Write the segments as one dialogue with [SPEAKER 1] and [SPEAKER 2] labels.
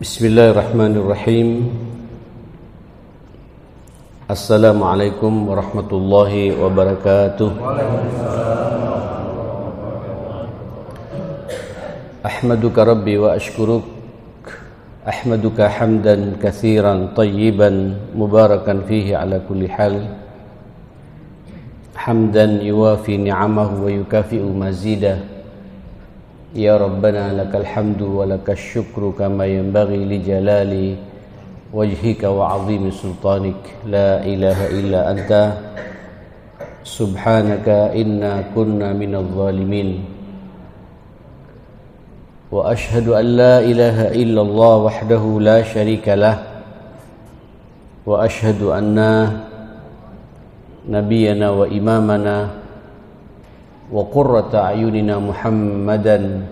[SPEAKER 1] Bismillahirrahmanirrahim. Assalamualaikum warahmatullahi wabarakatuh. Ahmaduka Rabbi wa ashkuruk. Ahmaduka hamdan katsiran tayyiban mubarakan fihi ala kulli hal. Hamdan yuwafi ni'amahu wa yukafi'u mazidah. Ya Rabbana lakal hamdu wa lakal syukru kama yanbaghi li jalali wajhika wa azimi sultanik. La ilaha illa anta subhanaka inna kunna minadh zalimin. Wa ashhadu an la ilaha illallah wahdahu la syarika lah. Wa ashhadu anna nabiyyana wa imamana wa qurrata a'yunina Muhammadan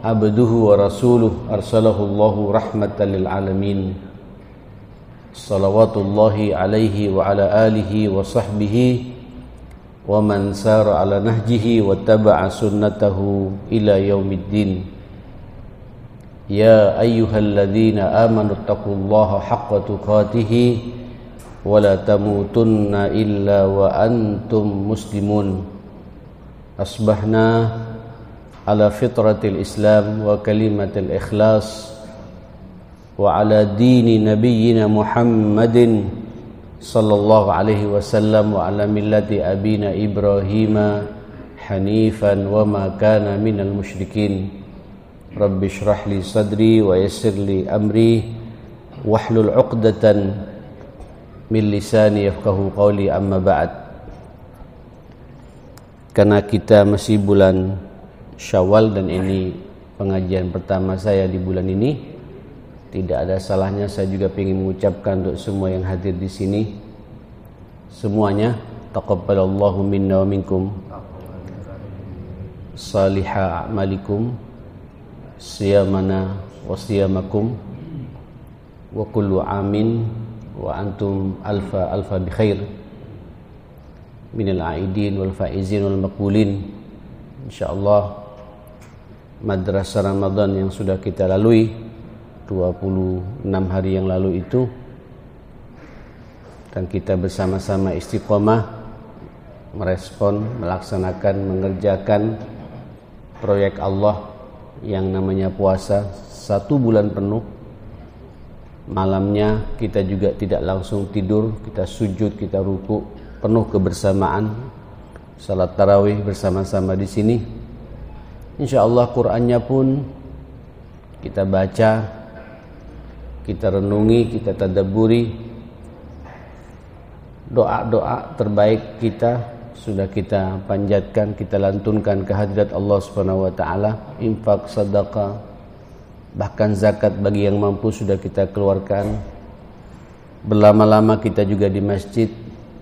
[SPEAKER 1] abduhu wa rasuluh arsalahu Allahu rahmatan lil alamin. Salawatullahi alaihi wa ala alihi wa sahbihi wa man sara ala nahjihi wa taba'a sunnatahu ila yaumiddin. Ya ayyuhalladzina amanu taqullaha haqqa tuqatih wa la tamutunna illa wa antum muslimun. Asbahna ala fitratil Islam wa kalimatil ikhlas wa ala dini nabiyyina Muhammadin sallallahu alaihi wasallam wa ala millati abina Ibrahim hanifan wa ma kana minal musyrikin. Rabbi shrah li sadri wa yassir li amri wahlul 'uqdatan min lisani yafqahu qawli, amma ba'd. Karena kita masih bulan Syawal dan ini pengajian pertama saya di bulan ini, tidak ada salahnya saya juga ingin mengucapkan untuk semua yang hadir di sini, semuanya taqabbalallahu minna wa minkum salihah a'malikum siyamana wa siyamakum wa kullu amin wa antum alfa bi khair minal aidin wal faizin wal maqbulin. Insyaallah madrasah Ramadan yang sudah kita lalui 26 hari yang lalu itu, dan kita bersama-sama istiqomah merespon, melaksanakan, mengerjakan proyek Allah yang namanya puasa 1 bulan penuh. Malamnya kita juga tidak langsung tidur, kita sujud, kita ruku, penuh kebersamaan, salat tarawih bersama-sama di sini. Insyaallah Qur'annya pun kita baca, kita renungi, kita tadabburi. Doa-doa terbaik kita sudah kita panjatkan, kita lantunkan ke hadirat Allah Subhanahu wa taala. Infak, sedekah, bahkan zakat bagi yang mampu sudah kita keluarkan. Berlama-lama kita juga di masjid.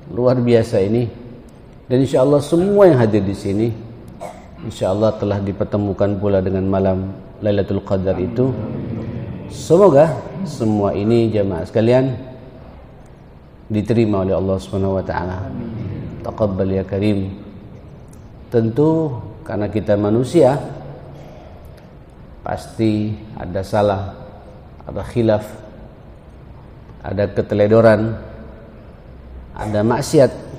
[SPEAKER 1] Luar biasa ini. Dan insyaallah semua yang hadir di sini insyaallah telah dipertemukan pula dengan malam Lailatul Qadar itu. Semoga semua ini jamaah sekalian diterima oleh Allah Subhanahu wa taala. Taqabbal ya karim. Tentu karena kita manusia pasti ada salah, ada khilaf, ada keteledoran, ada maksiat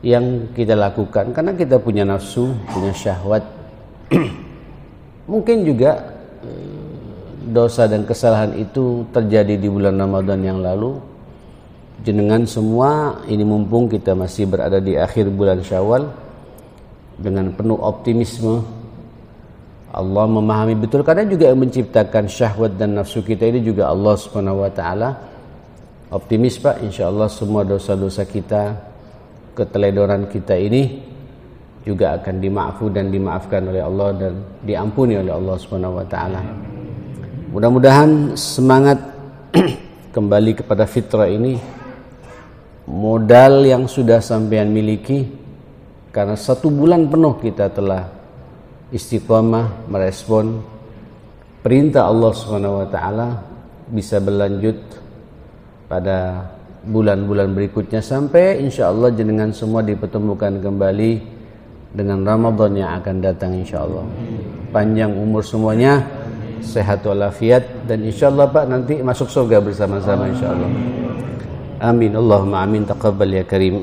[SPEAKER 1] yang kita lakukan karena kita punya nafsu, punya syahwat. Mungkin juga dosa dan kesalahan itu terjadi di bulan Ramadan yang lalu. Jenengan semua ini mumpung kita masih berada di akhir bulan Syawal, dengan penuh optimisme Allah memahami betul, karena juga yang menciptakan syahwat dan nafsu kita ini juga Allah Subhanahu wa taala. Optimis Pak, insyaallah semua dosa-dosa kita, keteledoran kita ini juga akan dimaafkan oleh Allah dan diampuni oleh Allah Subhanahu wa taala. Mudah-mudahan semangat kembali kepada fitrah ini modal yang sudah sampean miliki, karena 1 bulan penuh kita telah istiqamah merespon perintah Allah Subhanahu wa taala, bisa berlanjut pada bulan-bulan berikutnya sampai insyaallah jenengan semua dipertemukan kembali dengan Ramadan yang akan datang insyaallah. Panjang umur semuanya, sehat walafiat, dan insyaallah Pak nanti masuk surga bersama-sama insyaallah. Amin, Allahumma amin, taqabbal ya karim.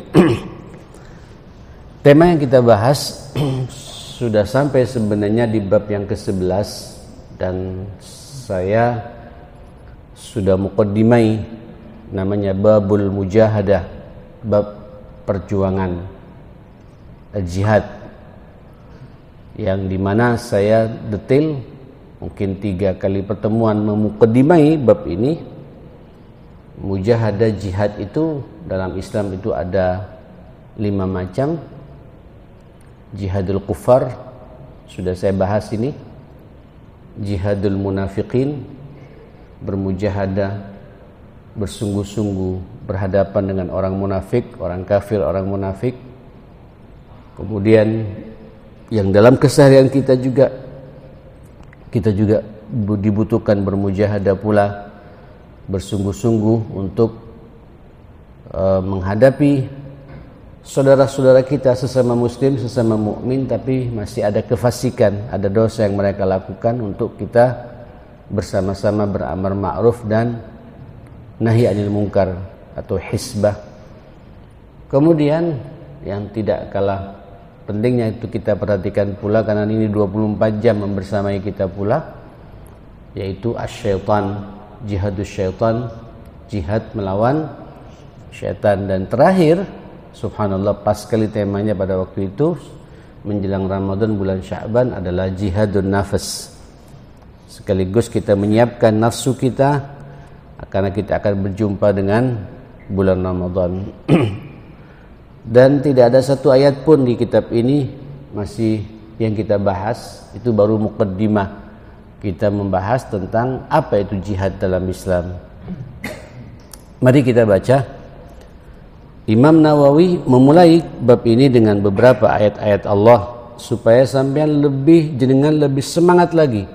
[SPEAKER 1] Tema yang kita bahas sudah sampai sebenarnya di bab yang ke-11, dan saya sudah muqaddimai, namanya babul mujahadah, bab perjuangan jihad, yang dimana saya detail mungkin 3 kali pertemuan memuqaddimai bab ini. Mujahadah jihad itu dalam Islam itu ada 5 macam. Jihadul kufar sudah saya bahas ini. Jihadul munafiqin, bermujahadah, bersungguh-sungguh berhadapan dengan orang munafik, orang kafir, orang munafik. Kemudian yang dalam keseharian kita juga dibutuhkan bermujahadah pula, bersungguh-sungguh untuk menghadapi saudara-saudara kita sesama muslim, sesama mukmin, tapi masih ada kefasikan, ada dosa yang mereka lakukan, untuk kita bersama-sama beramar ma'ruf dan nahi anil munkar atau hisbah. Kemudian yang tidak kalah pentingnya itu kita perhatikan pula, karena ini 24 jam membersamai kita pula, yaitu asyaitan, jihadus syaitan, jihad melawan syaitan. Dan terakhir, subhanallah, pas sekali temanya pada waktu itu menjelang Ramadan bulan Sya'ban, adalah jihadun nafas. Sekaligus kita menyiapkan nafsu kita karena kita akan berjumpa dengan bulan Ramadan. Dan tidak ada satu ayat pun di kitab ini masih yang kita bahas, itu baru muqaddimah. Kita membahas tentang apa itu jihad dalam Islam. Mari kita baca. Imam Nawawi memulai bab ini dengan beberapa ayat-ayat Allah, supaya sampean jenengan lebih semangat lagi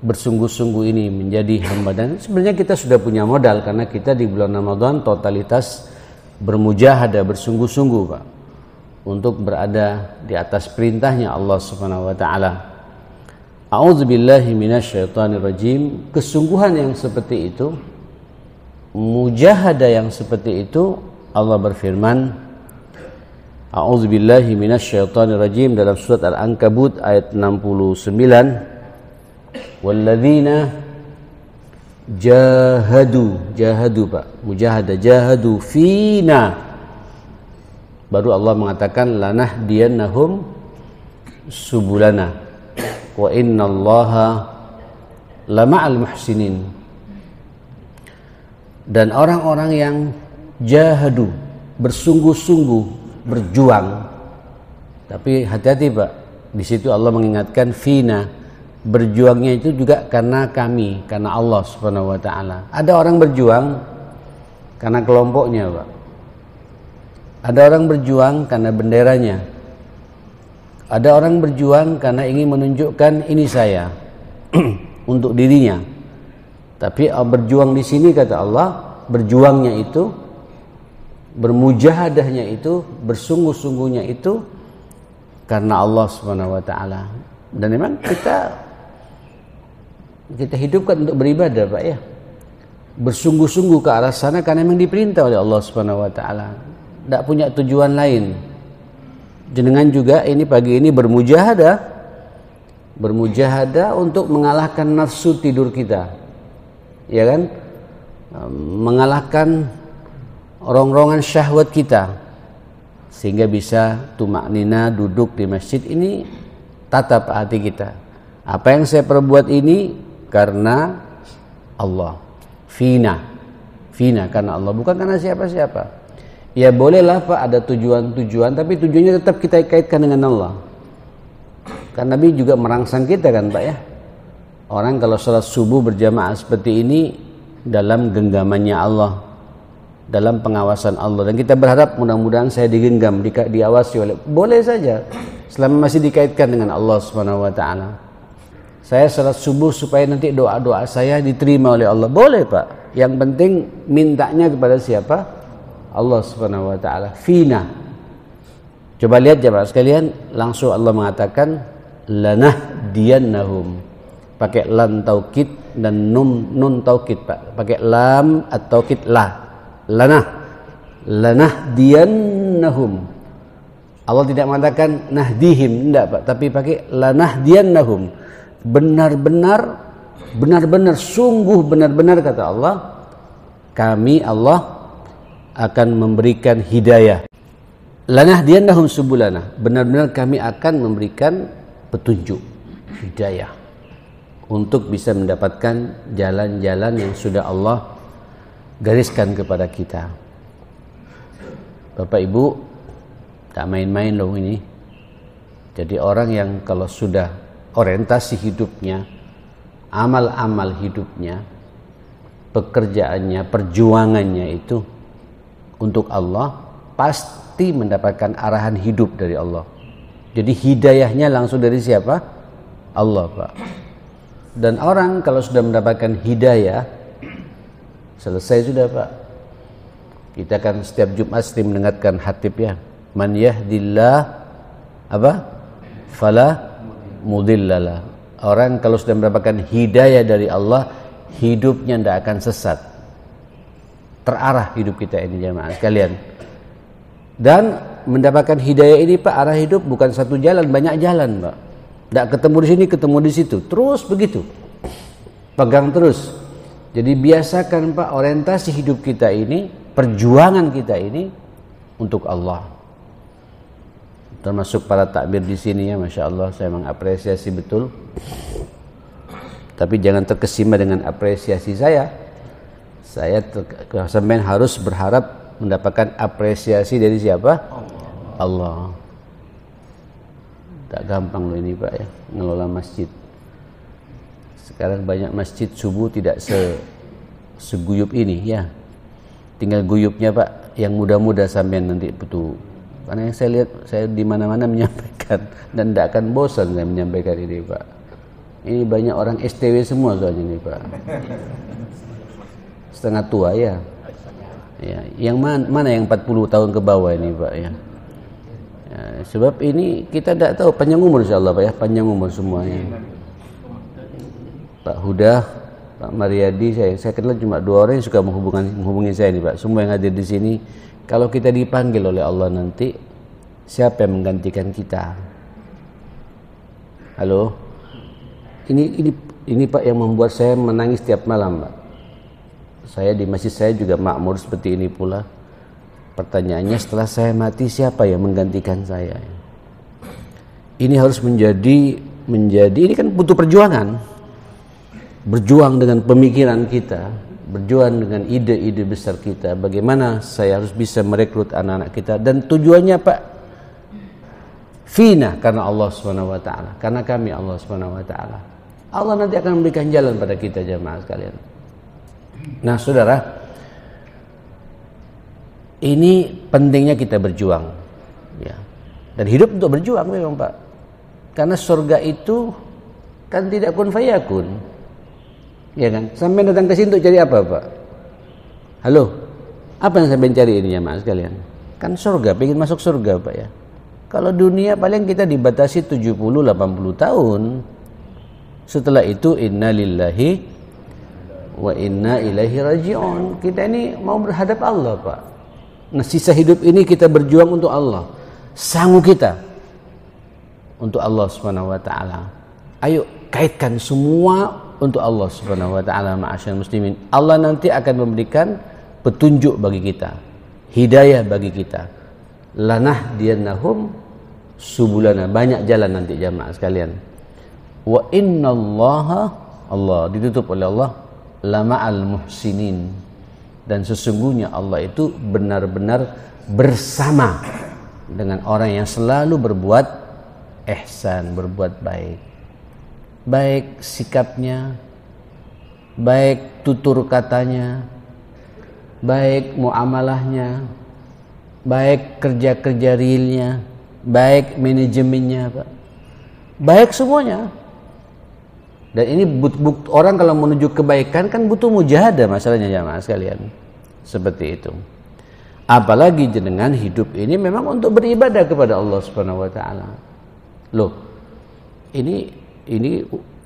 [SPEAKER 1] bersungguh-sungguh ini menjadi hamba. Dan sebenarnya kita sudah punya modal, karena kita di bulan Ramadan totalitas bermujahadah, bersungguh-sungguh Pak, untuk berada di atas perintahnya Allah Subhanahu wa taala. A'udzubillahi minasyaitonir rajim. Kesungguhan yang seperti itu, mujahadah yang seperti itu, Allah berfirman, A'udzubillahi minasyaitonir rajim, dalam surat Al-Ankabut ayat 69. Walladzina jahadu Pak, mujahadah, jahadu fina, baru Allah mengatakan lanahdiyannahum subulana wa innallaha lama'al muhsinin. Dan orang-orang yang jahadu, bersungguh-sungguh berjuang. Tapi hati-hati Pak, di situ Allah mengingatkan fina, berjuangnya itu juga karena kami, karena Allah Subhanahu wa taala. Ada orang berjuang karena kelompoknya Pak, ada orang berjuang karena benderanya, ada orang berjuang karena ingin menunjukkan ini saya untuk dirinya. Tapi berjuang di sini kata Allah, berjuangnya itu, bermujahadahnya itu, bersungguh-sungguhnya itu karena Allah Subhanahu wa taala. Dan memang kita hidupkan untuk beribadah Pak ya. Bersungguh-sungguh ke arah sana karena memang diperintah oleh Allah Subhanahu wa taala. Tidak punya tujuan lain. Jenengan juga ini pagi ini bermujahadah untuk mengalahkan nafsu tidur kita, ya kan, mengalahkan rongrongan syahwat kita, sehingga bisa tumaknina, duduk di masjid ini, tatap hati kita. Apa yang saya perbuat ini karena Allah, fina karena Allah, bukan karena siapa-siapa. Ya bolehlah Pak ada tujuan-tujuan, tapi tujuannya tetap kita kaitkan dengan Allah. Kan Nabi juga merangsang kita kan Pak ya. Orang kalau sholat subuh berjamaah seperti ini dalam genggamannya Allah, dalam pengawasan Allah. Dan kita berharap mudah-mudahan saya digenggam, diawasi oleh, boleh saja selama masih dikaitkan dengan Allah Subhanahu wa taala. Saya sholat subuh supaya nanti doa-doa saya diterima oleh Allah, boleh Pak. Yang penting mintanya kepada siapa? Allah Subhanahu wa taala. Fina. Coba lihat jemaah sekalian, langsung Allah mengatakan lanahdiyannahum. pakai lam taukid dan nun taukid, Pak. Pakai lam atau taukid lanah diannahum. Allah tidak mengatakan nahdihim, enggak, Pak, tapi pakai lanah diannahum. Benar-benar sungguh benar-benar kata Allah, kami Allah akan memberikan hidayah. Lanah diannahum subulana. Benar-benar kami akan memberikan petunjuk, hidayah, untuk bisa mendapatkan jalan-jalan yang sudah Allah gariskan kepada kita. Bapak Ibu, tak main-main loh ini. Jadi orang yang kalau sudah orientasi hidupnya, amal-amal hidupnya, pekerjaannya, perjuangannya itu untuk Allah, pasti mendapatkan arahan hidup dari Allah. Jadi hidayahnya langsung dari siapa? Allah, Pak. Dan orang kalau sudah mendapatkan hidayah, selesai sudah, Pak. Kita kan setiap Jumat sering mendengarkan khatib ya. Man yahdillah fala mudhillalah. Orang kalau sudah mendapatkan hidayah dari Allah, hidupnya tidak akan sesat. Terarah hidup kita ini, jamaah sekalian. Dan mendapatkan hidayah ini, Pak, arah hidup bukan satu jalan, banyak jalan, Pak. Tidak ketemu di sini, ketemu di situ, terus begitu. Pegang terus. Jadi biasakan, Pak, orientasi hidup kita ini, perjuangan kita ini untuk Allah. Termasuk para takbir di sini ya, Masya Allah, saya mengapresiasi betul. Tapi jangan terkesima dengan apresiasi saya. Saya sampean harus berharap mendapatkan apresiasi dari siapa? Allah. Tak gampang loh ini, Pak, ya, ngelola masjid. Sekarang banyak masjid subuh tidak seguyup ini ya. Tinggal guyupnya, Pak, yang muda-muda sampean nanti betul. Karena yang saya lihat, saya di mana-mana menyampaikan dan tidak akan bosan saya menyampaikan ini, Pak. Ini banyak orang STW semua soalnya ini, Pak. Setengah tua ya. Ya, yang mana yang 40 tahun ke bawah ini, Pak, ya. Ya, sebab ini kita tidak tahu, panjang umur insyaallah, Pak, ya, panjang umur semuanya. Pak Huda, Pak Mariadi, saya kenal cuma 2 orang yang suka menghubungi saya nih, Pak. Semua yang hadir di sini, kalau kita dipanggil oleh Allah nanti, siapa yang menggantikan kita? Halo, ini Pak yang membuat saya menangis tiap malam, Pak. Saya di masjid saya juga makmur seperti ini pula. Pertanyaannya, setelah saya mati siapa yang menggantikan saya? Ini harus menjadi ini kan butuh perjuangan. Berjuang dengan pemikiran kita, berjuang dengan ide-ide besar kita. Bagaimana saya harus bisa merekrut anak-anak kita, dan tujuannya, Pak, fina, karena Allah SWT, karena kami Allah SWT. Allah nanti akan memberikan jalan pada kita, jamaah sekalian. Nah, saudara, ini pentingnya kita berjuang, ya. Dan hidup untuk berjuang memang, Pak. Karena surga itu kan tidak kun fayakun, ya kan? Sampai datang ke sini untuk cari apa, Pak? Halo, apa yang sampai cari ini, jamaah sekalian? Kan surga, pengen masuk surga, Pak, ya. Kalau dunia paling kita dibatasi 70-80 tahun. Setelah itu inna lillahi wa inna ilaihi raji'un. Kita ini mau berhadap Allah, Pak. Nah, sisa hidup ini kita berjuang untuk Allah. Sanggup kita untuk Allah Subhanahu wa taala. Ayo kaitkan semua untuk Allah Subhanahu wa taala, ma'asyiral muslimin. Allah nanti akan memberikan petunjuk bagi kita, hidayah bagi kita. Lanah diannahum subulana, banyak jalan nanti, jamaah sekalian. Wa innallaha, Allah ditutup oleh Allah, lama'al muhsinin, dan sesungguhnya Allah itu benar-benar bersama dengan orang yang selalu berbuat ihsan, berbuat baik. Baik sikapnya, baik tutur katanya, baik muamalahnya, baik kerja-kerja realnya, baik manajemennya, Pak. Baik semuanya. Dan ini orang kalau menuju kebaikan kan butuh mujahadah, masalahnya, jamaah sekalian. Seperti itu. Apalagi jenengan hidup ini memang untuk beribadah kepada Allah Subhanahu wa taala. Loh, ini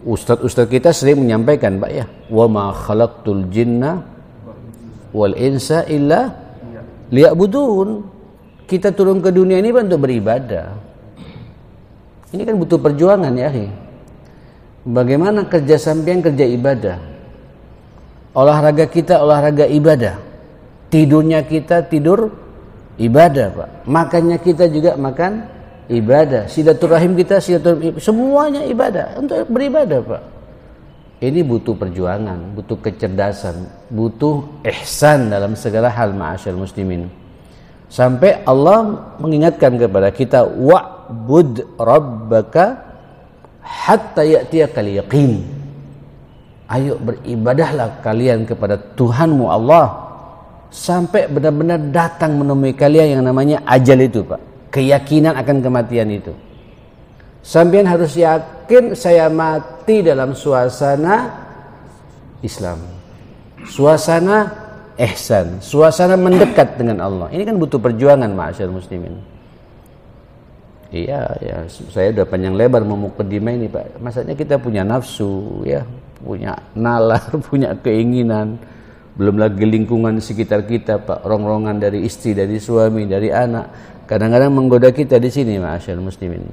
[SPEAKER 1] Ustaz-ustaz kita sering menyampaikan, Pak ya, wa ma khalaqtul jinna wal insa illa liya'budun. Kita turun ke dunia ini untuk beribadah. Ini kan butuh perjuangan ya, akhi. Bagaimana kerja sampean kerja ibadah? Olahraga kita olahraga ibadah. Tidurnya kita tidur ibadah, Pak. Makannya kita juga makan ibadah, silaturahim kita silaturahim, semuanya ibadah, untuk beribadah, Pak. Ini butuh perjuangan, butuh kecerdasan, butuh ihsan dalam segala hal, ma'asyal muslimin. Sampai Allah mengingatkan kepada kita, wa'bud rabbaka hatta ya'tiyakal yaqin. Ayo beribadahlah kalian kepada Tuhanmu Allah sampai benar-benar datang menemui kalian yang namanya ajal itu, Pak. Keyakinan akan kematian itu. Sampean harus yakin saya mati dalam suasana Islam, suasana ihsan, suasana mendekat dengan Allah. Ini kan butuh perjuangan, ma'asyar muslimin. Iya, ya, saya udah panjang lebar memukadimah ini, Pak. Maksudnya kita punya nafsu, ya, punya nalar, punya keinginan. Belum lagi lingkungan sekitar kita, Pak. Rongrongan dari istri, dari suami, dari anak. Kadang-kadang menggoda kita di sini, ma'asyar muslimin.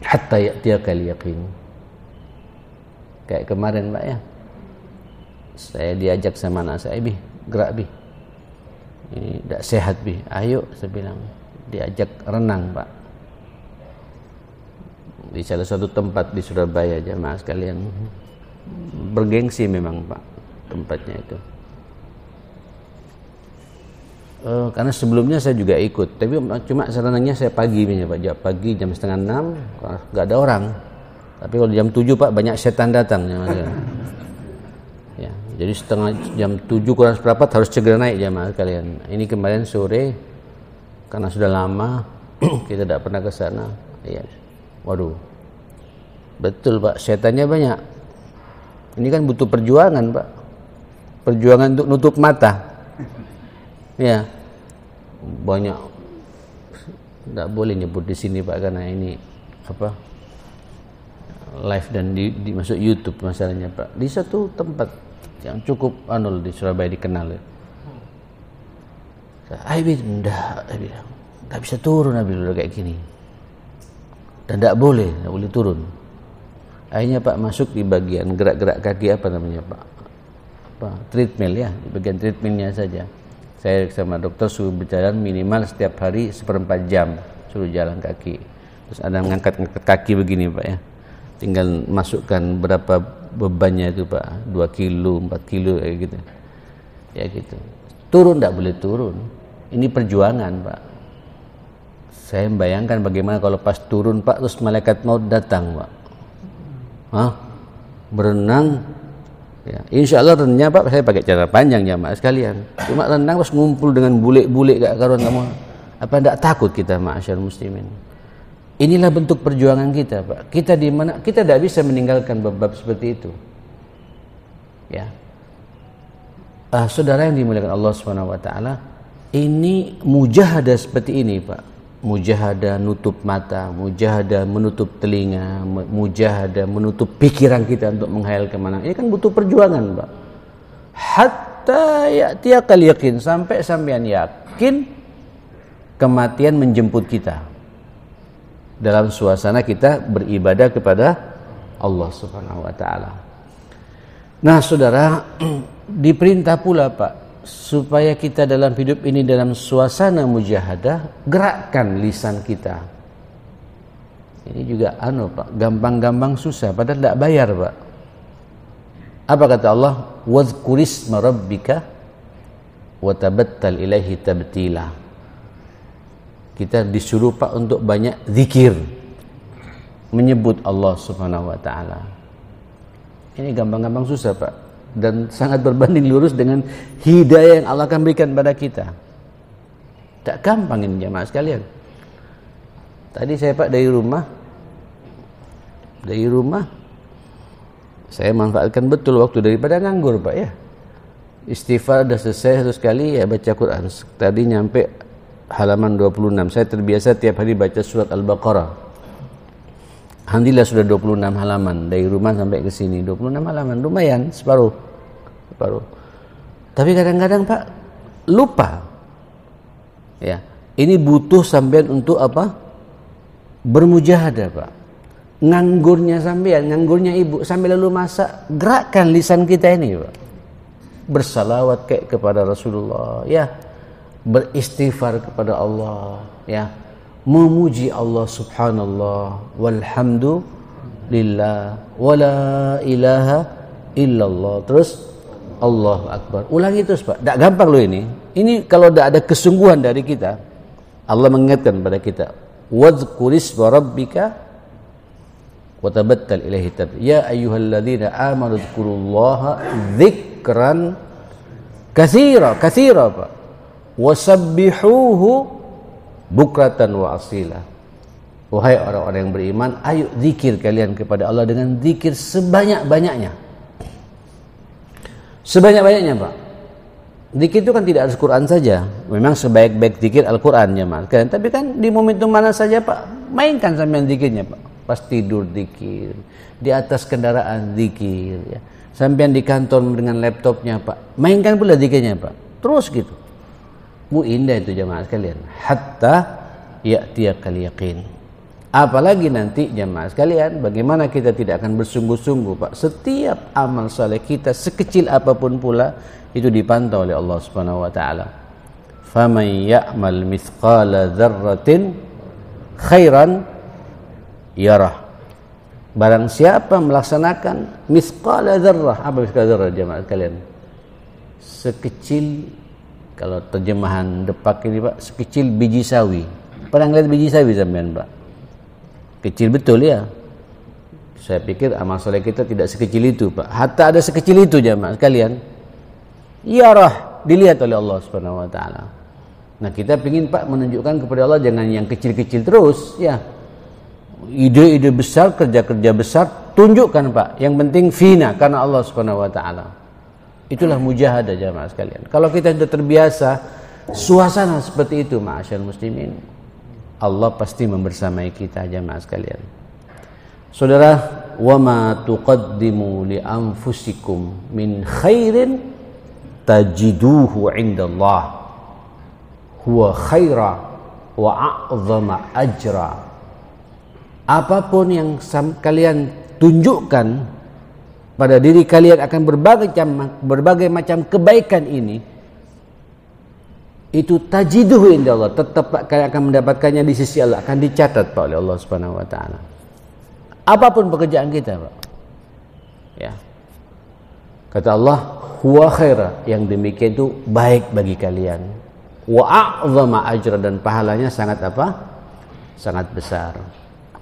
[SPEAKER 1] Hatta ya'tiyakal yaqin. Kayak kemarin, Pak ya. Saya diajak sama anak saya, "Bi, gerak, Bi. Ini tidak sehat, Bi. Ayo," saya bilang. Diajak renang, Pak. Di salah satu tempat di Surabaya, jamaah sekalian. Bergengsi memang, Pak, tempatnya itu. Karena sebelumnya saya juga ikut, tapi cuma renangnya saya pagi, Pak. Pagi jam 5:30, nggak ada orang. Tapi kalau jam 7, Pak, banyak setan datang. Ya, jadi jam 7 kurang seperempat harus segera naik, jamaah sekalian. Ini kemarin sore, karena sudah lama kita tidak pernah ke sana. Ya, waduh, betul, Pak, setannya banyak. Ini kan butuh perjuangan, Pak. Perjuangan untuk nutup mata. Ya, banyak. Tidak boleh nyebut di sini, Pak, karena ini apa, live dan di masuk YouTube masalahnya, Pak. Di satu tempat yang cukup di Surabaya dikenal. Saya tidak bisa turun, udah kayak gini. Dan tidak boleh turun. Akhirnya, Pak, masuk di bagian gerak-gerak kaki, apa namanya, Pak? Treadmill, ya, di bagian treadmillnya saja. Saya sama dokter suruh berjalan minimal setiap hari 1/4 jam, suruh jalan kaki. Terus ada mengangkat kaki begini, Pak ya. Tinggal masukkan berapa bebannya itu, Pak, 2 kilo, 4 kilo kayak gitu. Ya gitu. Turun tidak boleh turun. Ini perjuangan, Pak. Saya membayangkan bagaimana kalau pas turun, Pak, terus malaikat maut datang, Pak. Berenang. Ya, insya Allah renangnya, Pak, saya pakai cara panjang, jamaah sekalian. Cuma renang terus ngumpul dengan bule-bule gak karuan kamu. Apa tidak takut kita, ma'asyar muslimin? Inilah bentuk perjuangan kita, Pak. Kita di mana kita tidak bisa meninggalkan bab-bab seperti itu. Ya. Saudara yang dimuliakan Allah SWT, ini mujahadah seperti ini, Pak. Mujahadah nutup mata, mujahadah menutup telinga, mujahadah menutup pikiran kita untuk menghayal kemana. Ini kan butuh perjuangan, Pak. Hatta ya'tiyakal yaqin, sampai sampean yakin kematian menjemput kita dalam suasana kita beribadah kepada Allah Subhanahu wa taala. Nah, saudara, diperintah pula, Pak, supaya kita dalam hidup ini dalam suasana mujahadah, gerakkan lisan kita. Ini juga Pak, gampang-gampang susah, padahal tidak bayar, Pak. Apa kata Allah? Wazkurisma rabbika wa tabattal ilaihi tabtila. Kita disuruh, Pak, untuk banyak zikir, menyebut Allah Subhanahu wa taala. Ini gampang-gampang susah, Pak, dan sangat berbanding lurus dengan hidayah yang Allah akan berikan pada kita. Tak gampang ini, jamaah sekalian. Tadi saya, Pak, dari rumah saya manfaatkan betul waktu daripada nganggur, Pak ya. Istighfar sudah selesai 1 kali, ya baca Quran. Tadi nyampe halaman 26. Saya terbiasa tiap hari baca surat Al-Baqarah. Alhamdulillah sudah 26 halaman dari rumah sampai ke sini. 26 halaman lumayan, separuh. Tapi kadang-kadang Pak lupa. Ya, ini butuh sampean untuk apa? Bermujahadah, Pak. Nganggurnya sampean, nganggurnya ibu sambil lalu masak, gerakkan lisan kita ini, Pak. Bersalawat kayak kepada Rasulullah, ya. Beristighfar kepada Allah, ya. Memuji Allah subhanallah walhamdulillah wala ilaha illallah. Terus Allahu akbar. Ulangi terus, Pak. Tak gampang loh ini. Ini kalau tidak ada kesungguhan dari kita, Allah mengingatkan pada kita, wadhkurisma rabbika wa tabattal ilaihi tabtila. Ya ayyuhalladzina amanu dzkurullaha dzikran katsira, Pak. Wasabbihuhu bukratan wa asila. Wahai orang-orang yang beriman, ayo zikir kalian kepada Allah dengan zikir sebanyak-banyaknya. Sebanyak-banyaknya, Pak. Zikir itu kan tidak harus Quran saja. Memang sebaik-baik zikir Al-Quran, ya, Mas. Tapi kan di momentum mana saja, Pak, mainkan sampean zikirnya, Pak. Pas tidur zikir, di atas kendaraan zikir, ya. Sampean di kantor dengan laptopnya, Pak, mainkan pula zikirnya, Pak. Terus gitu. Indah itu jamaah sekalian. Hatta ya'tiyakal yaqin. Apalagi nanti jamaah sekalian, bagaimana kita tidak akan bersungguh-sungguh, Pak. Setiap amal saleh kita sekecil apapun pula itu dipantau oleh Allah Subhanahu wa taala. Faman ya'mal mithqala dzarratin khairan yarah. Barang siapa melaksanakan mithqala dzarrah. Apa mithqala dzarrah jamaah sekalian? Sekecil, kalau terjemahan Depak ini, Pak, sekecil biji sawi. Pernah ngeliat biji sawi sampean, Pak? Kecil betul, ya. Saya pikir amal soleh kita tidak sekecil itu, Pak. Hatta ada sekecil itu jamaah sekalian. Yarah, dilihat oleh Allah Subhanahu wa taala. Nah, kita ingin, Pak, menunjukkan kepada Allah jangan yang kecil-kecil terus, ya. Ide-ide besar, kerja-kerja besar, tunjukkan, Pak. Yang penting fina karena Allah Subhanahu wa taala. Itulah mujahadah jamaah sekalian. Kalau kita sudah terbiasa suasana seperti itu, ma'asyarul muslimin, Allah pasti membersamai kita jamaah sekalian. Saudara, wa ma tuqaddimu li anfusikum min khairin tajiduhu 'indallah huwa khaira wa a'zama ajra. Apapun yang kalian tunjukkan pada diri kalian akan berbagai macam kebaikan ini, itu tajiduhu indallah, tetap kalian akan mendapatkannya di sisi Allah, akan dicatat, Pak, oleh Allah Subhanahu wa taala. Apapun pekerjaan kita, Pak. Ya. Kata Allah, huwa khaira, yang demikian itu baik bagi kalian. Wa a'zama ajra, dan pahalanya sangat apa? Sangat besar.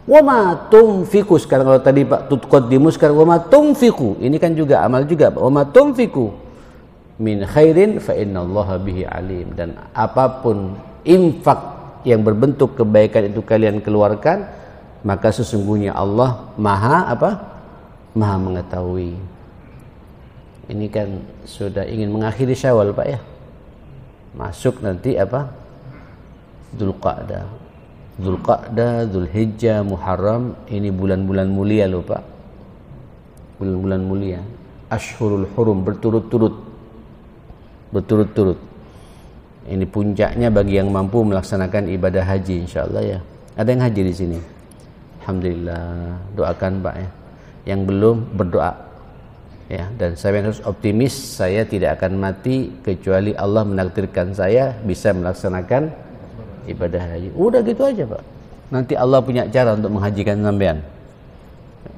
[SPEAKER 1] Wa ma tunfiqu, sekarang kalau tadi Pak tuqaddimu, sekarang wa ma tunfiqu, ini kan juga amal juga, Pak. Wa ma tunfiqu min khairin fa innallaha bihi alim, dan apapun infak yang berbentuk kebaikan itu kalian keluarkan, maka sesungguhnya Allah Maha apa? Maha mengetahui. Ini kan sudah ingin mengakhiri Syawal, Pak, ya. Masuk nanti apa? Dzulqa'dah, Dzulhijjah, Muharram, ini bulan-bulan mulia loh, Pak. Bulan-bulan mulia. Ashhurul Hurum, berturut-turut. Ini puncaknya bagi yang mampu melaksanakan ibadah haji, insyaallah, ya. Ada yang haji di sini? Alhamdulillah. Doakan, Pak, ya. Yang belum, berdoa. Ya, dan saya harus optimis, saya tidak akan mati kecuali Allah menakdirkan saya bisa melaksanakan ibadah haji. Udah gitu aja, Pak. Nanti Allah punya cara untuk menghajikan sampean.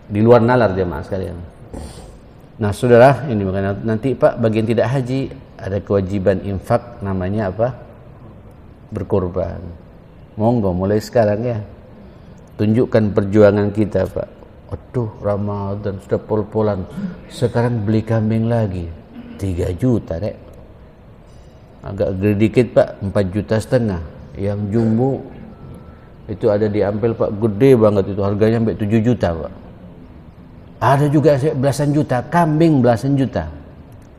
[SPEAKER 1] Di luar nalar jemaah sekalian. Nah, saudara, ini makanya nanti, Pak, bagi yang tidak haji ada kewajiban infak, namanya apa? Berkorban. Monggo mulai sekarang, ya. Tunjukkan perjuangan kita, Pak. Aduh, Ramadan sudah pol-polan. Sekarang beli kambing lagi 3 juta, Rek. Agak gede dikit, Pak, 4,5 juta. Yang jumbo itu ada di Ampel, Pak, gede banget itu, harganya sampai 7 juta, Pak. Ada juga belasan juta, kambing belasan juta.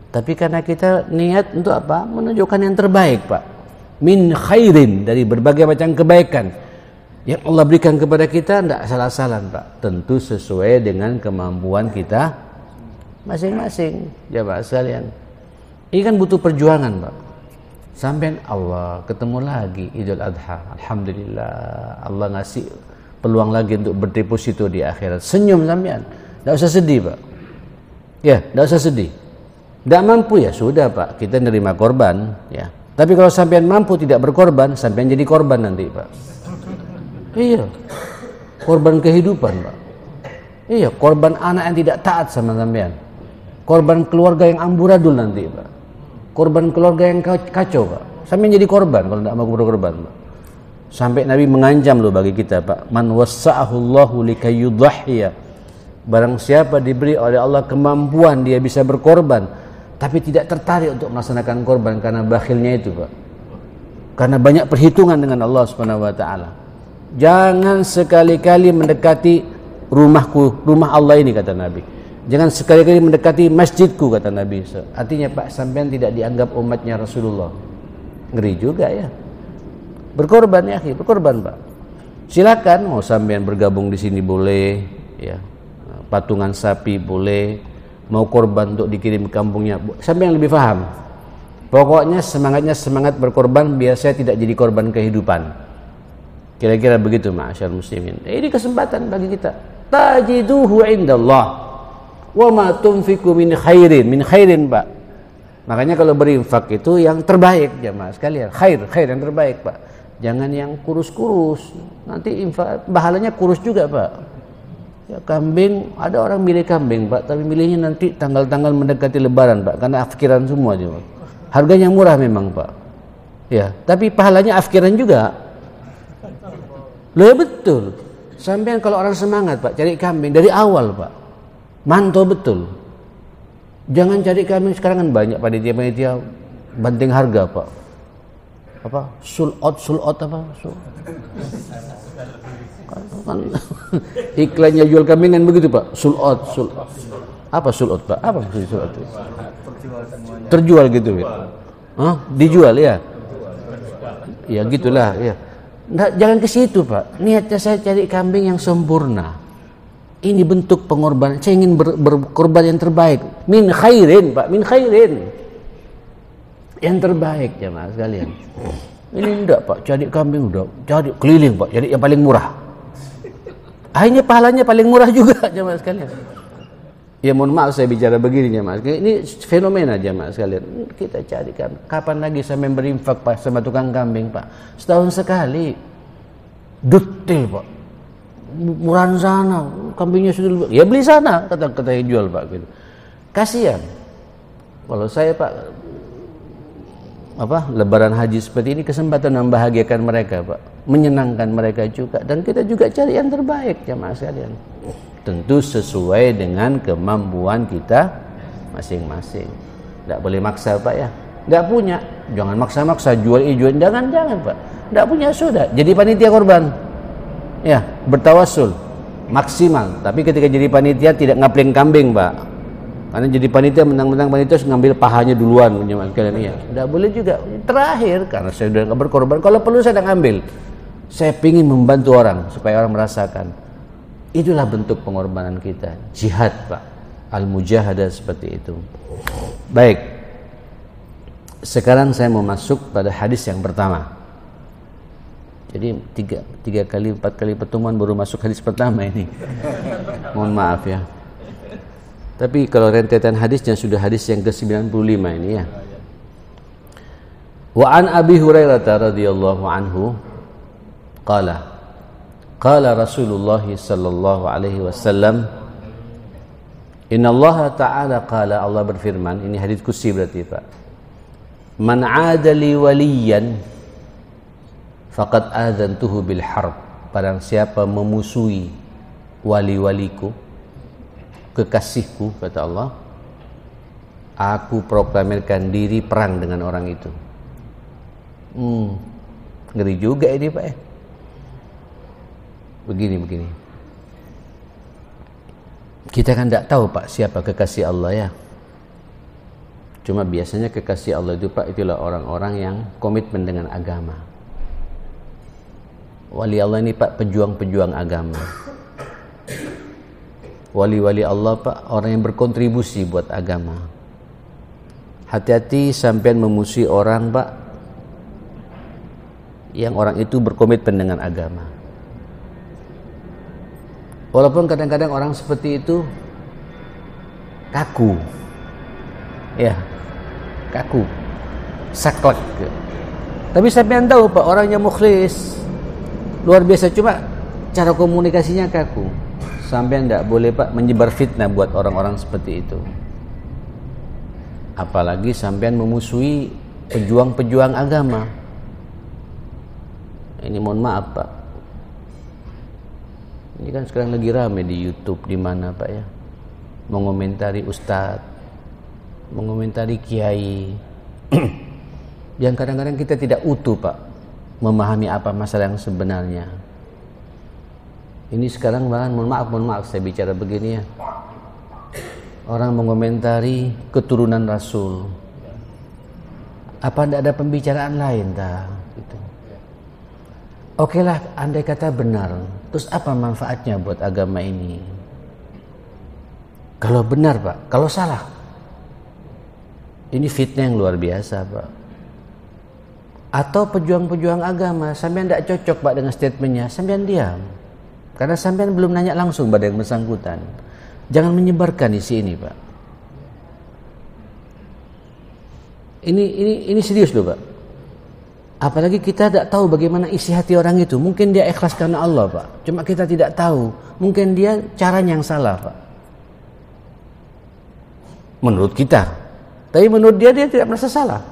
[SPEAKER 1] Tapi karena kita niat untuk apa? Menunjukkan yang terbaik, Pak. Min khairin, dari berbagai macam kebaikan. Yang Allah berikan kepada kita tidak salah-salah Pak, tentu sesuai dengan kemampuan kita masing-masing. Jamaah sekalian, ini kan butuh perjuangan Pak. Sampai Allah ketemu lagi Idul Adha, alhamdulillah Allah ngasih peluang lagi untuk berdeposito di akhirat. Senyum sampean, tidak usah sedih Pak. Ya, tidak usah sedih. Tidak mampu ya sudah Pak, kita nerima korban ya. Tapi kalau sampean mampu tidak berkorban, sampean jadi korban nanti Pak. Iya, korban kehidupan Pak. Iya, korban anak yang tidak taat sama sampean. Korban keluarga yang amburadul nanti Pak. Korban keluarga yang kacau Pak. Sampean jadi korban kalau tidak mau berkorban Pak. Sampai Nabi mengancam loh bagi kita Pak. Man wassa'ahullahu likayudhahya. Barang siapa diberi oleh Allah kemampuan dia bisa berkorban, tapi tidak tertarik untuk melaksanakan korban karena bakhilnya itu Pak. Karena banyak perhitungan dengan Allah Subhanahu wa taala. Jangan sekali-kali mendekati rumahku, rumah Allah ini kata Nabi. Jangan sekali-kali mendekati masjidku kata Nabi. Artinya Pak, sampean tidak dianggap umatnya Rasulullah. Ngeri juga ya. Berkorban ya, berkorban Pak. Silakan mau sampean bergabung di sini boleh, ya. Patungan sapi boleh, mau korban untuk dikirim ke kampungnya. Sampean lebih paham. Pokoknya semangatnya semangat berkorban biar saya tidak jadi korban kehidupan. Kira-kira begitu ma'asyar muslimin. Ini kesempatan bagi kita. Tajiduhu indallah wa ma tunfiqu min khairin Pak. Makanya kalau berinfak itu yang terbaik jamaah sekalian. Khair yang terbaik Pak. Jangan yang kurus-kurus. Nanti infak pahalanya kurus juga Pak. Ya, kambing, ada orang milih kambing Pak, tapi milihnya nanti tanggal-tanggal mendekati lebaran Pak, karena afkiran semua dia Pak. Harganya murah memang Pak. Ya, tapi pahalanya afkiran juga. Loh betul. Sampean kalau orang semangat Pak, cari kambing dari awal Pak. Mantau betul. Jangan cari kambing sekarang kan banyak panitia-panitia banting harga Pak. Apa? Sulot apa? Kan iklannya jual kambing kan begitu Pak. Sulot. Apa sulot Pak? Apa maksud sulot itu? Terjual gitu Pak. Hah? Dijual ya? Ya gitulah ya. Nggak, jangan ke situ Pak. Niatnya saya cari kambing yang sempurna. Ini bentuk pengorbanan. Saya ingin berkorban yang terbaik. Min khairin Pak, min khairin. Yang terbaik jemaah sekalian. Ini enggak Pak, cari kambing udah, cari keliling Pak, cari yang paling murah. Akhirnya pahalanya paling murah juga jemaah sekalian. Ya mohon maaf saya bicara begini jemaah sekalian. Ini fenomena jemaah sekalian. Kita cari kambing. Kapan lagi saya berinfak Pak sama tukang kambing Pak? Setahun sekali. Detail Pak. Murahan sana, kambingnya sudah ya beli sana kata yang jual Pak gitu. Kasihan. Kalau saya Pak lebaran haji seperti ini kesempatan membahagiakan mereka Pak, menyenangkan mereka juga, dan kita juga cari yang terbaik jemaah sekalian. Tentu sesuai dengan kemampuan kita masing-masing. Tidak boleh maksa Pak ya. Tidak punya, jangan maksa-maksa jual jangan Pak. Tidak punya sudah, jadi panitia korban. Ya, bertawasul maksimal. Tapi ketika jadi panitia tidak ngapling kambing Pak. Karena jadi panitia menang-menang panitia ngambil pahanya duluan jemaah sekalian ya. Tidak boleh juga. Terakhir karena saya sudah nggak berkorban, kalau perlu saya ngambil. Saya ingin membantu orang supaya orang merasakan. Itulah bentuk pengorbanan kita. Jihad Pak. Al-mujahadah seperti itu. Baik. Sekarang saya mau masuk pada hadis yang pertama. Jadi 3 kali 4 kali pertemuan baru masuk hadis pertama ini. Mohon maaf ya. Tapi kalau rentetan hadisnya sudah hadis yang ke-95 ini ya. Wa an Abi Hurairah radhiyallahu anhu qala Rasulullah sallallahu alaihi wasallam, Inna Allah ta'ala qala, Allah berfirman, ini hadis qudsi berarti Pak. Man 'ada li waliyan faqad adzantuhu bil harb. Barang siapa memusuhi wali-waliku, kekasihku, kata Allah, aku proklamirkan diri perang dengan orang itu. Ngeri juga ini Pak ya. Begini. Kita kan tidak tahu Pak siapa kekasih Allah ya. Cuma biasanya kekasih Allah itu Pak, itulah orang-orang yang komitmen dengan agama. Wali Allah ini Pak pejuang-pejuang agama. Wali-wali Allah Pak orang yang berkontribusi buat agama. Hati-hati sampean memusuhi orang Pak yang orang itu berkomitmen dengan agama. Walaupun kadang-kadang orang seperti itu kaku, ya, kaku, saklek. Tapi sampean tahu Pak orang yang mukhlis luar biasa, cuma cara komunikasinya kaku. Sampean tidak boleh Pak menyebar fitnah buat orang-orang seperti itu. Apalagi sampean memusuhi pejuang-pejuang agama. Ini mohon maaf Pak. Ini kan sekarang lagi rame di YouTube di mana Pak ya. Mengomentari ustadz, mengomentari kiai. Yang kadang-kadang kita tidak utuh Pak memahami apa masalah yang sebenarnya. Ini sekarang bahkan mohon maaf saya bicara begini ya. Orang mengomentari keturunan Rasul. Apa tidak ada pembicaraan lain dah? Gitu. Oke lah, andai kata benar, terus apa manfaatnya buat agama ini? Kalau benar Pak, kalau salah, ini fitnah yang luar biasa Pak. Atau pejuang-pejuang agama, sampean tidak cocok Pak dengan statementnya, sampean diam. Karena sampean belum nanya langsung pada yang bersangkutan. Jangan menyebarkan isi ini Pak. Ini serius loh Pak. Apalagi kita tidak tahu bagaimana isi hati orang itu. Mungkin dia ikhlas karena Allah Pak. Cuma kita tidak tahu. Mungkin dia caranya yang salah Pak. Menurut kita. Tapi menurut dia tidak merasa salah.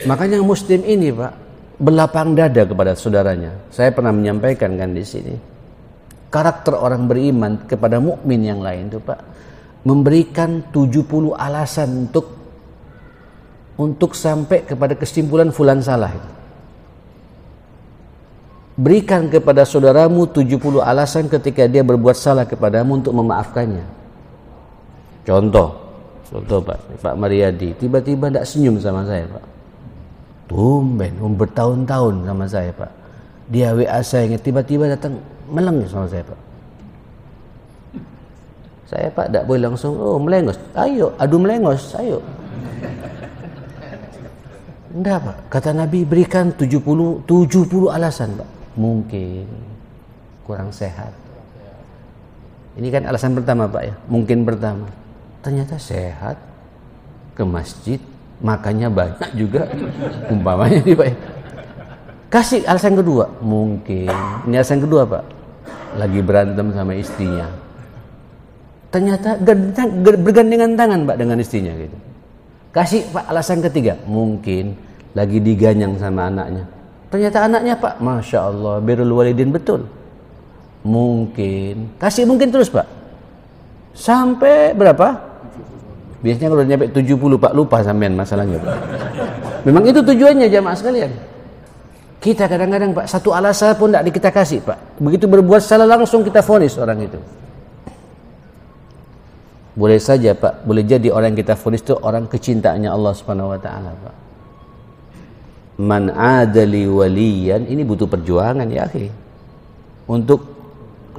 [SPEAKER 1] Makanya muslim ini Pak berlapang dada kepada saudaranya. Saya pernah menyampaikan kan di sini. Karakter orang beriman kepada mukmin yang lain itu Pak memberikan 70 alasan untuk sampai kepada kesimpulan fulan salah. Berikan kepada saudaramu 70 alasan ketika dia berbuat salah kepadamu untuk memaafkannya. Contoh Pak Mariadi tiba-tiba tidak senyum sama saya Pak. Tumben bertahun-tahun sama saya Pak. Dia WA saya tiba-tiba datang melengos sama saya Pak. Saya Pak tidak boleh langsung melengos. Ayo adu melengos, ayo. Enggak Pak, kata Nabi berikan 70 alasan Pak. Mungkin kurang sehat. Ini kan alasan pertama Pak ya. Mungkin pertama. Ternyata sehat, ke masjid, makannya banyak juga. Umpamanya nih Pak ya. Kasih alasan kedua. Mungkin. Ini alasan kedua Pak. Lagi berantem sama istrinya. Ternyata bergandengan tangan Pak dengan istrinya gitu. Kasih Pak alasan ketiga. Mungkin lagi diganyang sama anaknya. Ternyata anaknya Pak, Masya Allah, birrul walidin betul. Mungkin. Kasih mungkin terus Pak. Sampai berapa? Biasanya kalau nyampe 70 Pak, lupa sampean masalahnya Pak. Memang itu tujuannya jamaah sekalian. Kita kadang-kadang Pak, satu alasan pun tidak kita kasih Pak. Begitu berbuat salah langsung kita vonis orang itu. Boleh saja Pak, boleh jadi orang yang kita vonis itu orang kecintaannya Allah Subhanahu wa taala Pak. Man adali waliyan, ini butuh perjuangan ya akhi. Untuk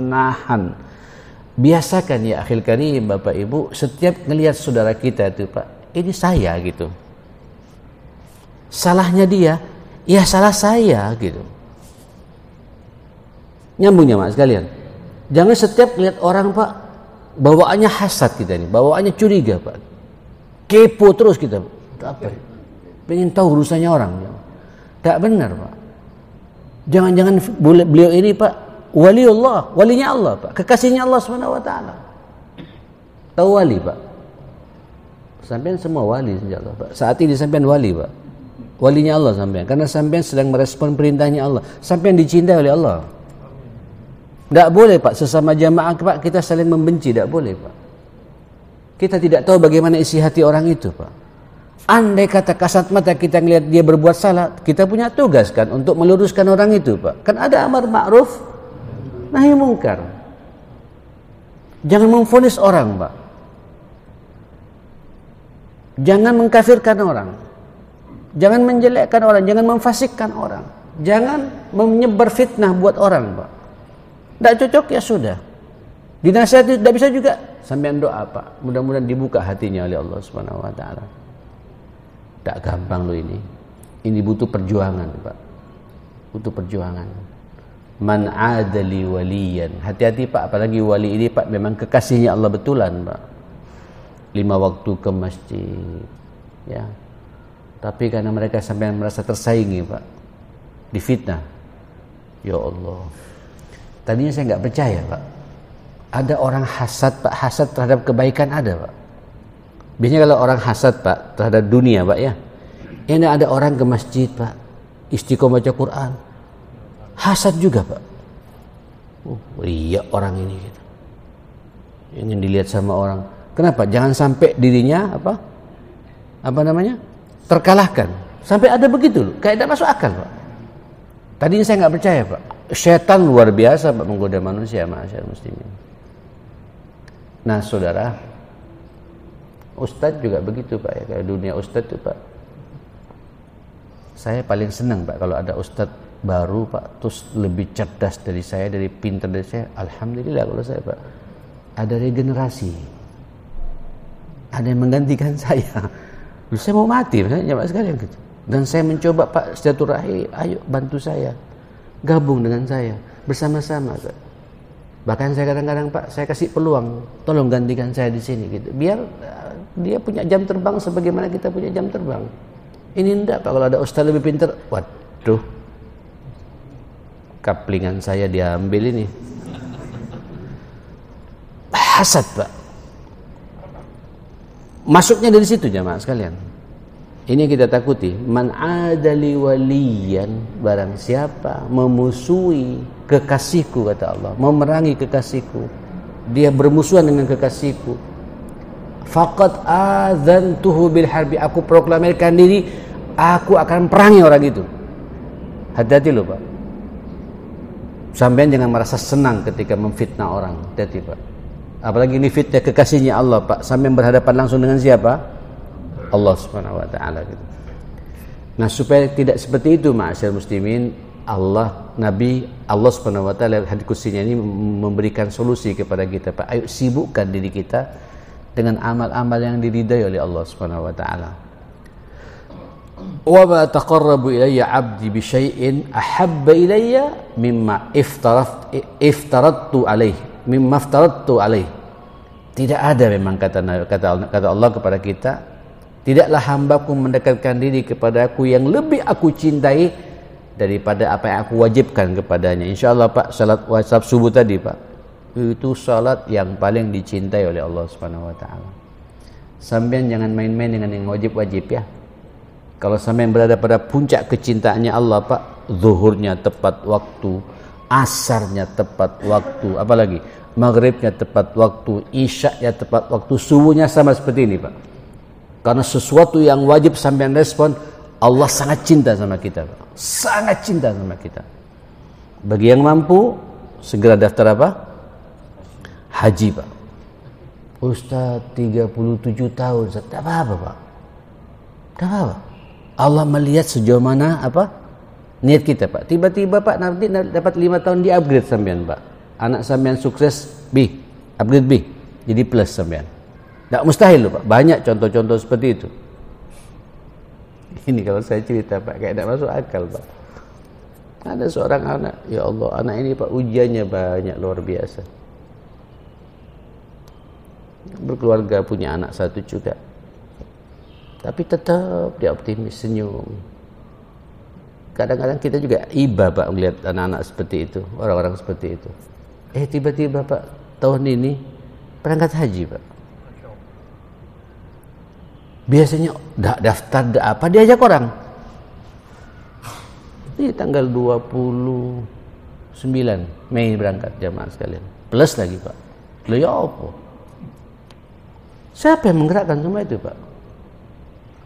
[SPEAKER 1] nahan. Biasakan ya akhil karim Bapak Ibu, setiap ngelihat saudara kita itu Pak, ini saya gitu. Salahnya dia, ya salah saya gitu. Nyambungnya Mas sekalian. Jangan setiap lihat orang Pak, bawaannya hasad kita ini, bawaannya curiga Pak. Kepo terus kita. Apa? Pengen tahu urusannya orang. Tak benar Pak. Jangan-jangan beliau ini Pak waliullah, walinya Allah Pak, kekasihnya Allah Subhanahu wa taala. Tahu wali Pak? Sampean semua wali insyaallah Pak. Saat ini sampean wali Pak. Walinya Allah sampean, karena sampean sedang merespon perintahnya Allah. Sampean dicintai oleh Allah. Tidak boleh Pak, sesama jamaah Pak kita saling membenci, tidak boleh Pak. Kita tidak tahu bagaimana isi hati orang itu Pak. Andai kata kasat mata kita ngelihat dia berbuat salah, kita punya tugas kan untuk meluruskan orang itu Pak. Kan ada amar ma'ruf nahi mungkar. Jangan memvonis orang Pak. Jangan mengkafirkan orang. Jangan menjelekkan orang, jangan memfasikkan orang. Jangan menyebar fitnah buat orang, Pak. Tidak cocok ya sudah. Dinasihati tidak bisa juga, sampean doa, Pak. Mudah-mudahan dibuka hatinya oleh Allah Subhanahu wa taala. Tak gampang loh ini. Ini butuh perjuangan, Pak. Butuh perjuangan. Man adali waliyan. Hati-hati, Pak, apalagi wali ini, Pak, memang kekasihnya Allah betulan, Pak. 5 waktu ke masjid. Ya. Tapi karena mereka sampai merasa tersaingi, Pak. Difitnah. Ya Allah. Tadinya saya nggak percaya, Pak. Ada orang hasad, Pak. Hasad terhadap kebaikan ada, Pak. Biasanya kalau orang hasad, Pak, terhadap dunia, Pak, ya. Ini ada orang ke masjid, Pak. Istiqomah baca Quran. Hasad juga, Pak. Iya orang ini gitu. Ingin dilihat sama orang. Kenapa? Jangan sampai dirinya apa namanya? Terkalahkan. Sampai ada begitu loh. Kayak tidak masuk akal, Pak. Tadinya saya nggak percaya, Pak. Setan luar biasa, Pak, menggoda manusia, ma'asyar muslimin. Nah, saudara, ustadz juga begitu, Pak, ya. Kayak dunia ustadz itu, Pak. Saya paling senang, Pak, kalau ada ustadz baru, Pak, terus lebih cerdas dari saya, dari pintar dari saya. Alhamdulillah kalau saya, Pak. Ada regenerasi. Ada yang menggantikan saya. Saya mau mati, misalnya, Pak, sekalian gitu. Dan saya mencoba, Pak, silaturahmi, ayo bantu saya, gabung dengan saya, bersama-sama, Pak. Bahkan saya kadang-kadang, Pak, saya kasih peluang, tolong gantikan saya di sini, gitu. Biar dia punya jam terbang sebagaimana kita punya jam terbang. Ini enggak, Pak, kalau ada ustaz lebih pintar, waduh, kaplingan saya diambil ini. Hasad, Pak. Masuknya dari situ, jamaah sekalian. Ini kita takuti. Man adali waliyan, barang siapa memusuhi kekasihku, kata Allah, memerangi kekasihku, dia bermusuhan dengan kekasihku, faqad adzantuhu bil harbi, aku proklamirkan diri, aku akan perangi orang itu. Hati-hati loh, Pak. Sampean jangan merasa senang ketika memfitnah orang. Hati-hati, Pak. Apalagi ini fitnah kekasihnya Allah, Pak. Sampean berhadapan langsung dengan siapa? Allah Subhanahu wa taala gitu. Nah, supaya tidak seperti itu, ma'asyar muslimin, Nabi Allah Subhanahu wa taala hadis kursinya ini memberikan solusi kepada kita, Pak. Ayo sibukkan diri kita dengan amal-amal yang diridai oleh Allah Subhanahu wa taala. Wa ma taqarrabu ilayya 'abdi bi syai'in ahabba ilayya mimma iftaradtu alaihi. Tidak ada memang kata Allah kepada kita, tidaklah hambaku mendekatkan diri kepada aku yang lebih aku cintai daripada apa yang aku wajibkan kepadanya. Insyaallah, Pak, salat wajib subuh tadi, Pak, itu salat yang paling dicintai oleh Allah Subhanahu wa taala. Sampean jangan main-main dengan yang wajib-wajib, ya. Kalau sampean berada pada puncak kecintaannya Allah, Pak, zuhurnya tepat waktu, asarnya tepat waktu, apalagi maghribnya tepat waktu, isyaknya tepat waktu, subuhnya sama seperti ini, Pak. Karena sesuatu yang wajib sampean respon, Allah sangat cinta sama kita, Pak. Sangat cinta sama kita. Bagi yang mampu, segera daftar apa? Haji, Pak. Ustaz, 37 tahun, tak apa-apa, Pak. Tak apa-apa. Allah melihat sejauh mana niat kita, Pak. Tiba-tiba, Pak, nanti dapat 5 tahun di upgrade sampean, Pak. Anak sampean sukses B, upgrade B, jadi plus sampean. Tak mustahil loh, Pak. Banyak contoh-contoh seperti itu. Ini kalau saya cerita, Pak, kayak tidak masuk akal, Pak. Ada seorang anak, ya Allah, anak ini, Pak, ujiannya banyak, luar biasa. Berkeluarga, punya anak 1 juga. Tapi tetap dia optimis, senyum. Kadang-kadang kita juga iba, Pak, melihat anak-anak seperti itu, orang-orang seperti itu. Tiba-tiba, Pak, tahun ini berangkat haji, Pak. Biasanya daftar diajak orang. Ini tanggal 29 Mei berangkat jamaah sekalian. Plus lagi, Pak. Loh, ya apa? Siapa yang menggerakkan semua itu, Pak?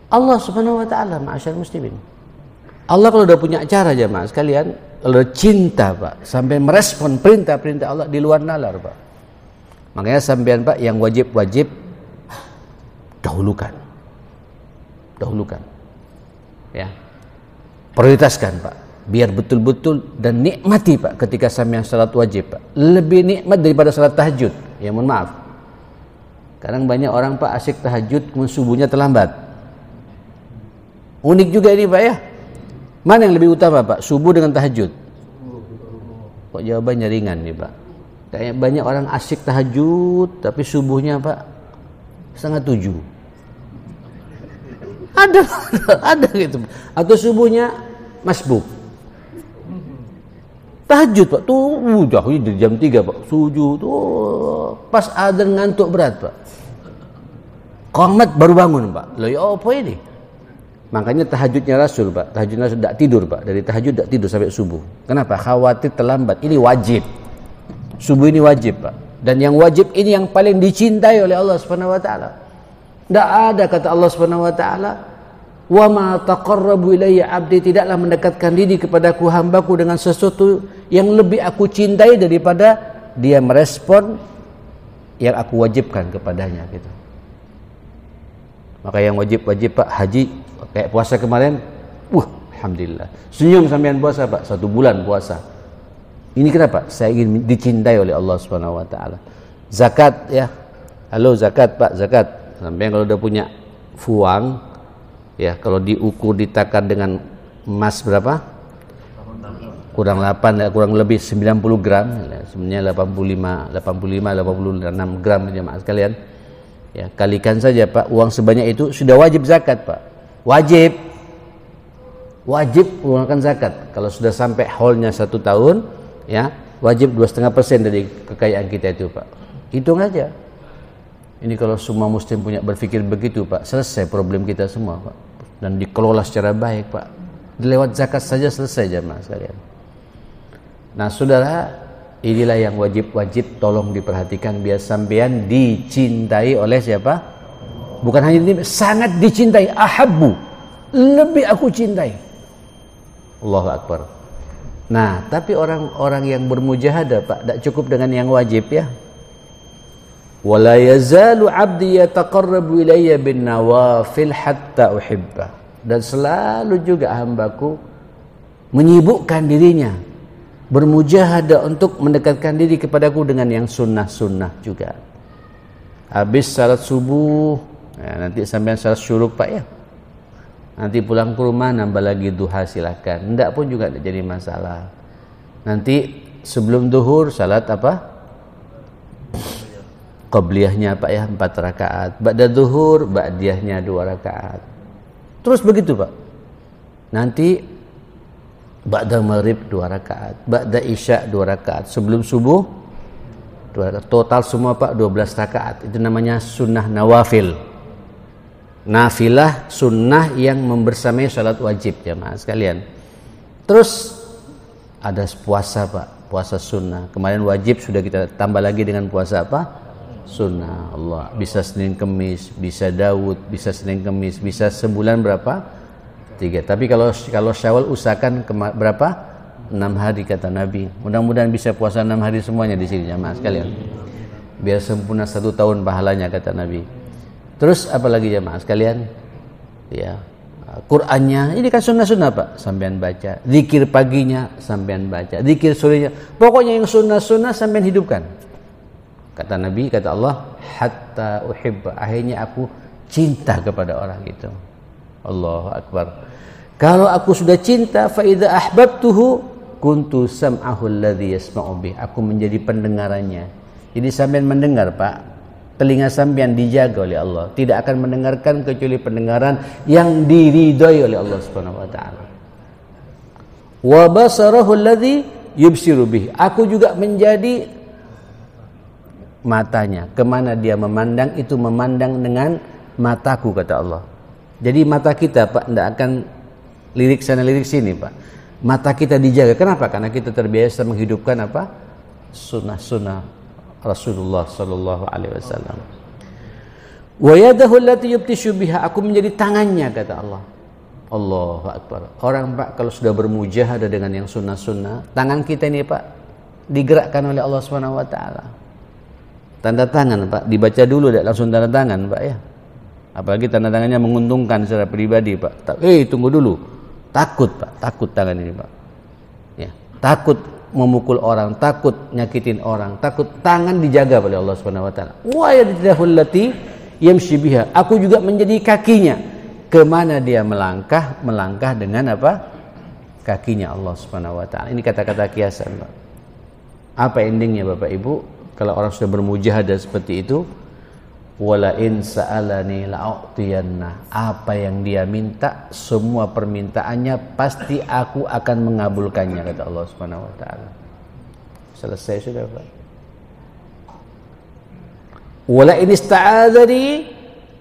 [SPEAKER 1] Allah Subhanahu wa taala, ma'asyar muslimin. Allah kalau udah punya acara, jamaah sekalian, kalau cinta, Pak, sampai merespon perintah-perintah Allah di luar nalar, Pak. Makanya sampean, Pak, yang wajib-wajib dahulukan. Ya. Prioritaskan, Pak. biar betul-betul dan nikmati Pak ketika sampean salat wajib Pak. Lebih nikmat daripada salat tahajud. Ya mohon maaf. Kadang banyak orang Pak asyik tahajud kemudian subuhnya terlambat. Unik juga ini Pak ya. Mana yang lebih utama Pak? Subuh dengan tahajud? Kok jawabannya ringan nih Pak? Kayak banyak orang asyik tahajud tapi subuhnya Pak 6:30. Ada gitu. Atau subuhnya masbuk. Tahajud Pak, tuh jauhnya dari jam 3 Pak. Sujud tuh pas adzan ngantuk berat Pak. Qomat baru bangun Pak. Loh ya apa ini? Makanya tahajudnya Rasul Pak. Tahajudnya Rasul tidak tidur Pak. Dari tahajud tidak tidur sampai subuh. Kenapa? Khawatir terlambat. Ini wajib. Subuh ini wajib Pak. Dan yang wajib ini yang paling dicintai oleh Allah Subhanahu wa taala. Tidak ada kata Allah Subhanahu wa taala, "Wa ma taqarrabu ilayya 'abdi", tidaklah mendekatkan diri kepadaku hambaku dengan sesuatu yang lebih aku cintai daripada dia merespon yang aku wajibkan kepadanya gitu. Maka yang wajib-wajib Pak, haji kayak puasa kemarin, alhamdulillah. Senyum sampean puasa Pak, 1 bulan puasa. Ini kenapa? Saya ingin dicintai oleh Allah Subhanahu wa taala. Zakat ya. Halo zakat Pak, zakat. Sampai kalau udah punya fuang ya, kalau diukur ditakar dengan emas berapa? Kurang 8 ya, kurang lebih 90 gram ya, sebenarnya 86 gram jemaah sekalian. Ya, kalikan saja Pak, uang sebanyak itu sudah wajib zakat Pak. Wajib mengeluarkan zakat. Kalau sudah sampai haulnya 1 tahun ya, wajib 2,5% dari kekayaan kita itu Pak. Hitung aja. Ini kalau semua muslim punya berpikir begitu Pak, selesai problem kita semua Pak. Dan dikelola secara baik Pak. Lewat zakat saja selesai jemaah sekalian. Nah saudara, inilah yang wajib-wajib tolong diperhatikan biar sampean dicintai oleh siapa? Bukan hanya ini, sangat dicintai, ahabbu, lebih aku cintai. Allahu Akbar. Nah, tapi orang-orang yang bermujahadah Pak, tidak cukup dengan yang wajib ya. Wala yazalu 'abdi yataqarrabu ilayya bin nawafil hatta uhibba. Dan selalu juga hambaku menyibukkan dirinya, bermujahadah untuk mendekatkan diri kepadaku dengan yang sunnah-sunnah juga. Habis salat subuh ya, nanti sampai salat syuruk Pak ya. Nanti pulang ke rumah nambah lagi duha silakan. Enggak pun juga tidak jadi masalah. Nanti sebelum duhur salat apa? Qabliyahnya Pak ya 4 rakaat. Ba'da duhur ba'diyahnya 2 rakaat. Terus begitu Pak. Nanti ba'da maghrib 2 rakaat. Ba'da isya 2 rakaat. Sebelum subuh 2 rakaat. Total semua Pak 12 rakaat. Itu namanya sunnah nawafil. Nafilah sunnah yang membersamai salat wajib jemaah sekalian. Terus ada puasa Pak, puasa sunnah. Kemarin wajib sudah kita tambah lagi dengan puasa apa? Sunnah. Allah bisa Senin Kemis, bisa Daud, bisa Senin Kemis, bisa sebulan berapa? 3. Tapi kalau Syawal usahakan berapa? 6 hari kata Nabi. Mudah-mudahan bisa puasa 6 hari semuanya di sini jemaah sekalian. Biar sempurna 1 tahun pahalanya kata Nabi. Terus apalagi jemaah sekalian? Ya, Qur'annya ini kan sunnah-sunnah Pak, sampean baca. Zikir paginya sampean baca. Zikir sorenya. Pokoknya yang sunnah-sunnah sampean hidupkan. Kata Nabi, kata Allah, hatta uhibba, akhirnya aku cinta kepada orang itu. Allahu Akbar. Kalau aku sudah cinta, fa idza ahbabtuhu kuntu sam'ahu alladhi yasma'u bih. Aku menjadi pendengarannya. Jadi sampean mendengar Pak, telinga sampean dijaga oleh Allah, tidak akan mendengarkan kecuali pendengaran yang diridhai oleh Allah Subhanahu wa taala. Wa basarahu alladhi yubsiru bih. Aku juga menjadi matanya, kemana dia memandang itu memandang dengan mataku kata Allah. Jadi mata kita Pak tidak akan lirik sana lirik sini Pak. Mata kita dijaga. Kenapa? Karena kita terbiasa menghidupkan apa? Sunnah-sunnah Rasulullah sallallahu alaihi wasallam. Wa yadahu allati yubtishu biha, aku menjadi tangannya kata Allah. Allahu Akbar. Orang Pak kalau sudah bermujahadah dengan yang sunnah-sunnah, tangan kita ini Pak digerakkan oleh Allah Subhanahu wa taala. Tanda tangan Pak, dibaca dulu tidak langsung tanda tangan Pak ya. Apalagi tanda tangannya menguntungkan secara pribadi Pak. Tunggu dulu. Takut Pak, takut tangan ini Pak. Ya, takut memukul orang, takut nyakitin orang, takut tangan dijaga oleh Allah Subhanahu wa taala. Wa yadhul lati yamshi biha. Aku juga menjadi kakinya. Kemana dia melangkah dengan apa? Kakinya Allah Subhanahu wa taala. Ini kata-kata kiasan, Pak. Apa endingnya Bapak Ibu? Kalau orang sudah bermujahadah seperti itu, wala in sa'alani la'utiyanna. Apa yang dia minta, semua permintaannya pasti aku akan mengabulkannya, kata Allah Subhanahu wa taala. Selesai sudah, Pak. Wala in ista'adzani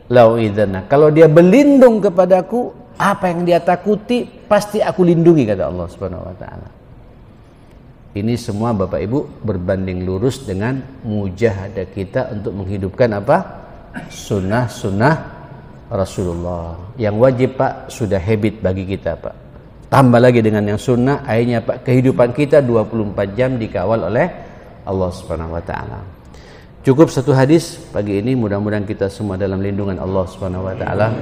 [SPEAKER 1] la'uidzanna. Kalau dia berlindung kepadaku, apa yang dia takuti pasti aku lindungi, kata Allah Subhanahu wa taala. Ini semua Bapak Ibu berbanding lurus dengan mujahadah kita untuk menghidupkan apa? Sunnah-sunnah Rasulullah. Yang wajib Pak sudah habit bagi kita Pak. Tambah lagi dengan yang sunnah, akhirnya Pak kehidupan kita 24 jam dikawal oleh Allah Subhanahu wa taala. Cukup satu hadis pagi ini, mudah-mudahan kita semua dalam lindungan Allah Subhanahu wa taala.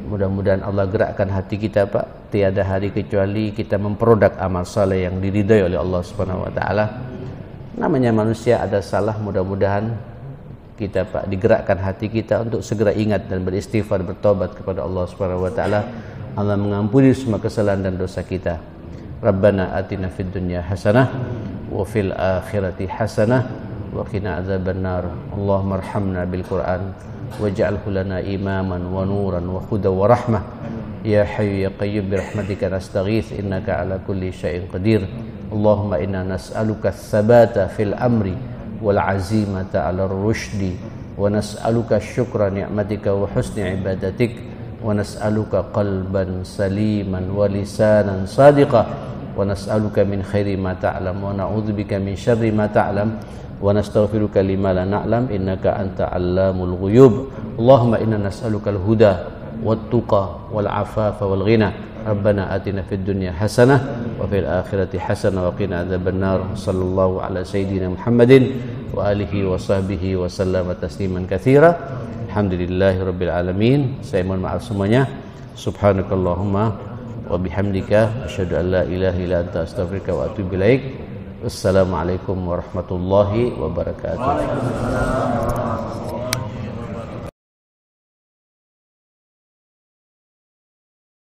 [SPEAKER 1] Mudah-mudahan Allah gerakkan hati kita Pak. Tiada hari kecuali kita memproduk amal saleh yang diridai oleh Allah Subhanahu wa taala. Namanya manusia ada salah, mudah-mudahan kita Pak digerakkan hati kita untuk segera ingat dan beristighfar, bertobat kepada Allah Subhanahu wa taala. Allah mengampuni semua kesalahan dan dosa kita. Rabbana atina fid dunya hasanah wa fil akhirati hasanah wa qina adzabannar. Allahumma arhamna bil Qur'an waj'alhu lana imaman wa nuran wa hudan wa rahmah. Ya hayyu ya qayyum bi rahmatika nastaghits innaka ala kulli syai'in qadir. Allahumma inna nas'aluka ats-tsabata fil amri wal 'azimata 'ala ar-rusydi wa nas'aluka syukra ni'matika wa husni ibadatik wa nas'aluka qalban saliman wa lisanan sadiqan wa nas'aluka min khairi ma ta'lam wa na'udzubika min syarri ma ta'lam wa nastaghfiruka lima la na'lam innaka anta 'allamul ghuyub. Allahumma inna nas'aluka al-huda wat-tuqa wal-'afafa wal-ghina. Rabbana atina fid dunya hasanah wa fil akhirati hasanah wa qina adzabannar. Sallallahu ala sayyidina Muhammadin wa alihi wa sahbihi wa sallama tasliman katsira. Alhamdulillahirabbil alamin. Saya mohon maaf semuanya. Subhanakallahumma wa bihamdika asyhadu an la ilaha illa anta astaghfiruka wa atubu ilaik. Wassalamualaikum warahmatullahi wabarakatuh.